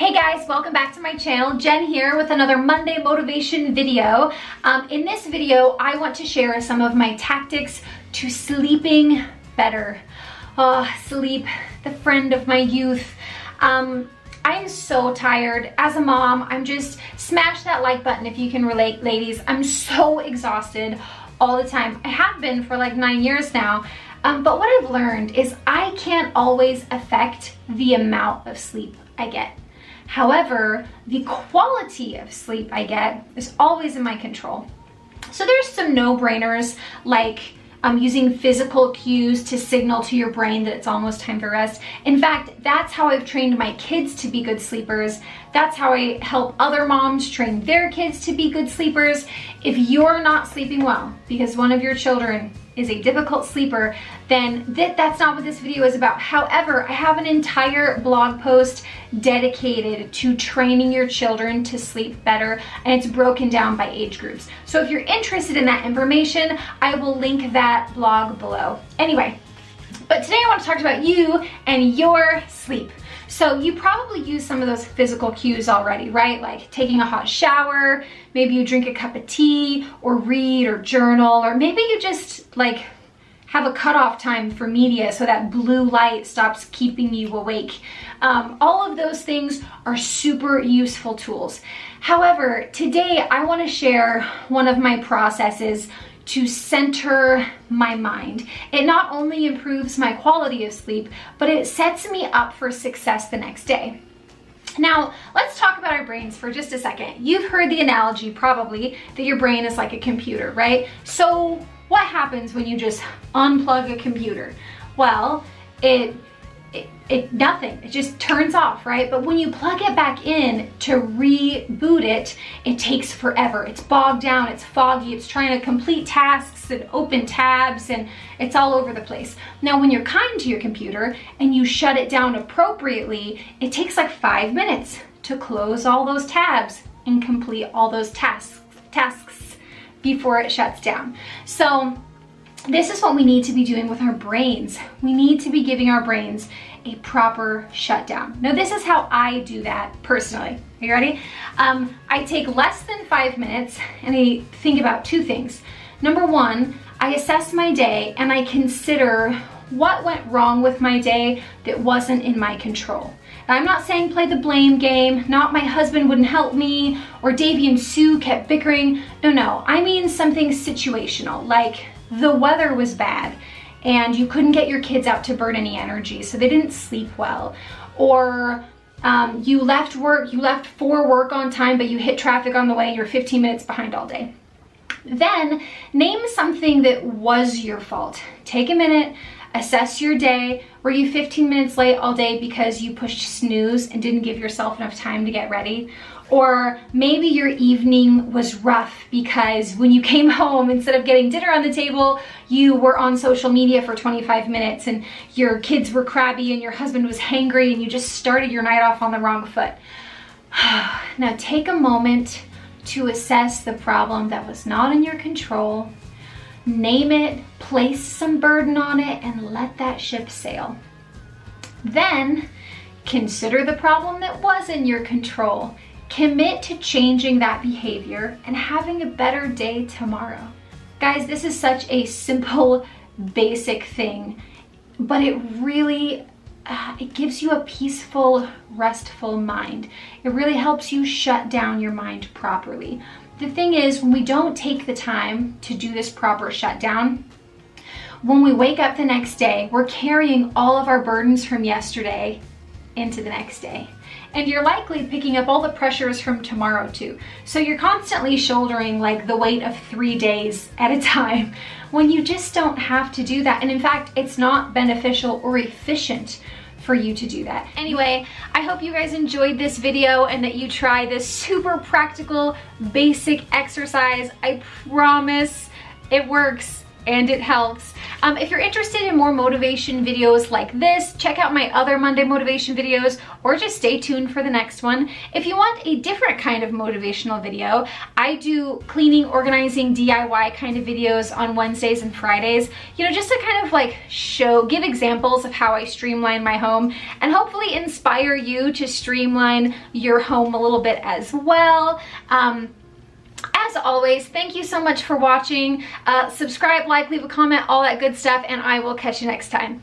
Hey guys, welcome back to my channel. Jen here with another Monday motivation video. In this video, I want to share some of my tactics to sleeping better. Oh, sleep, the friend of my youth. I'm so tired. As a mom, I'm just, smash that like button if you can relate, ladies. I'm so exhausted all the time. I have been for like 9 years now. But what I've learned is I can't always affect the amount of sleep I get. However, the quality of sleep I get is always in my control. So there's some no-brainers like using physical cues to signal to your brain that it's almost time to rest. In fact, that's how I've trained my kids to be good sleepers. That's how I help other moms train their kids to be good sleepers. If you're not sleeping well because one of your children is a difficult sleeper, then that's not what this video is about. However, I have an entire blog post dedicated to training your children to sleep better, and it's broken down by age groups. So if you're interested in that information, I will link that blog below. Anyway, but today I want to talk about you and your sleep. So you probably use some of those physical cues already, right? Like taking a hot shower, maybe you drink a cup of tea, or read or journal, or maybe you just like have a cutoff time for media so that blue light stops keeping you awake. All of those things are super useful tools. However, today I want to share one of my processes to center my mind. It not only improves my quality of sleep, but it sets me up for success the next day. Now, let's talk about our brains for just a second. You've heard the analogy probably that your brain is like a computer, right? So what happens when you just unplug a computer? Well, nothing, it just turns off, right? But when you plug it back in to reboot it, it takes forever. It's bogged down, it's foggy, it's trying to complete tasks and open tabs, and it's all over the place. Now, when you're kind to your computer and you shut it down appropriately, it takes like 5 minutes to close all those tabs and complete all those tasks before it shuts down. So this is what we need to be doing with our brains. We need to be giving our brains a proper shutdown. Now, this is how I do that personally. Are you ready? I take less than 5 minutes and I think about two things. Number one, I assess my day and I consider what went wrong with my day that wasn't in my control. Now, I'm not saying play the blame game, not my husband wouldn't help me, or Davy and Sue kept bickering. No, I mean something situational, like the weather was bad and you couldn't get your kids out to burn any energy, so they didn't sleep well. Or you left for work on time, but you hit traffic on the way, you're 15 minutes behind all day. Then name something that was your fault. Take a minute, assess your day. Were you 15 minutes late all day because you pushed snooze and didn't give yourself enough time to get ready? Or maybe your evening was rough because when you came home, instead of getting dinner on the table, you were on social media for 25 minutes and your kids were crabby and your husband was hangry and you just started your night off on the wrong foot. Now take a moment to assess the problem that was not in your control. Name it, place some burden on it, and let that ship sail. Then consider the problem that was in your control. Commit to changing that behavior and having a better day tomorrow. Guys, this is such a simple, basic thing, but it really, it gives you a peaceful, restful mind. It really helps you shut down your mind properly. The thing is, when we don't take the time to do this proper shutdown, when we wake up the next day, we're carrying all of our burdens from yesterday into the next day. And you're likely picking up all the pressures from tomorrow too. So you're constantly shouldering like the weight of 3 days at a time when you just don't have to do that. And in fact, it's not beneficial or efficient for you to do that. Anyway, I hope you guys enjoyed this video and that you try this super practical, basic exercise. I promise it works and it helps. If you're interested in more motivation videos like this, check out my other Monday motivation videos, or just stay tuned for the next one. If you want a different kind of motivational video, I do cleaning, organizing, DIY kind of videos on Wednesdays and Fridays, you know, just to kind of like give examples of how I streamline my home and hopefully inspire you to streamline your home a little bit as well. As always, thank you so much for watching. Subscribe, like, leave a comment, all that good stuff, and I will catch you next time.